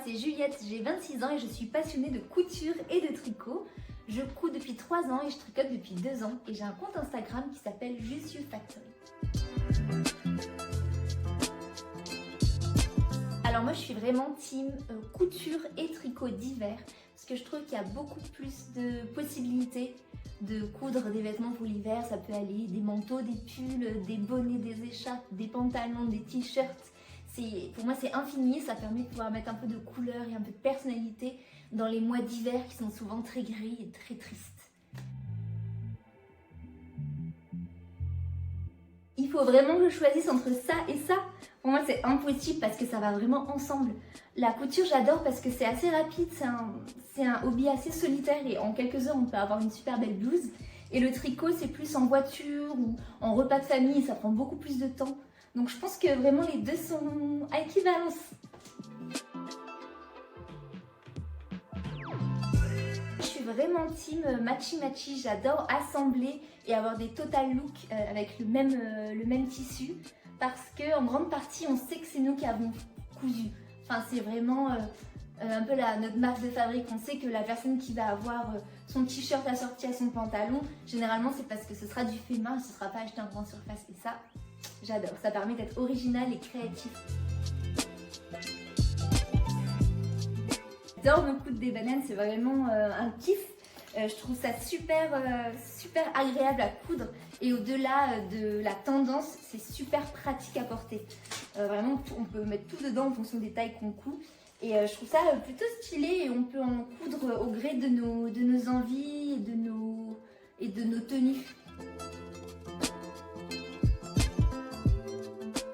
c'est Juliette, j'ai 26 ans et je suis passionnée de couture et de tricot. Je couds depuis 3 ans et je tricote depuis 2 ans et j'ai un compte Instagram qui s'appelle Just You Factory. Alors moi je suis vraiment team couture et tricot d'hiver parce que je trouve qu'il y a beaucoup plus de possibilités de coudre des vêtements pour l'hiver. Ça peut aller des manteaux, des pulls, des bonnets, des écharpes, des pantalons, des t-shirts. Pour moi c'est infini, ça permet de pouvoir mettre un peu de couleur et un peu de personnalité dans les mois d'hiver qui sont souvent très gris et très tristes. Il faut vraiment que je choisisse entre ça et ça. Pour moi c'est impossible parce que ça va vraiment ensemble. La couture j'adore parce que c'est assez rapide, c'est un hobby assez solitaire et en quelques heures on peut avoir une super belle blouse. Et le tricot c'est plus en voiture ou en repas de famille et ça prend beaucoup plus de temps. Donc je pense que vraiment les deux sont à équivalence. Je suis vraiment team matchy-matchy, j'adore assembler et avoir des total looks avec le même tissu parce qu'en grande partie on sait que c'est nous qui avons cousu. Enfin c'est vraiment un peu notre marque de fabrique, on sait que la personne qui va avoir son t-shirt assorti à son pantalon, généralement c'est parce que ce sera du fait main, ce ne sera pas acheté en grande surface et ça j'adore, ça permet d'être original et créatif. J'adore me coudre des bananes, c'est vraiment un kiff. Je trouve ça super agréable à coudre et au-delà de la tendance, c'est super pratique à porter. Vraiment, on peut mettre tout dedans en fonction des tailles qu'on coud. Et je trouve ça plutôt stylé et on peut en coudre au gré de nos envies et de nos tenues.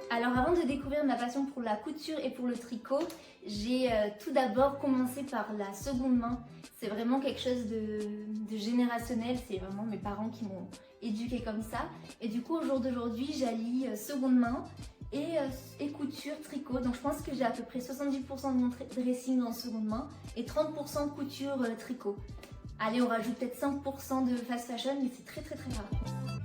Alors avant de découvrir ma passion pour la couture et pour le tricot, j'ai tout d'abord commencé par la seconde main. C'est vraiment quelque chose de générationnel, c'est vraiment mes parents qui m'ont éduquée comme ça. Et du coup au jour d'aujourd'hui j'allie seconde main et couture, tricot. Donc je pense que j'ai à peu près 70% de mon dressing en seconde main et 30% couture, tricot. Allez, on rajoute peut-être 5% de fast fashion mais c'est très rare.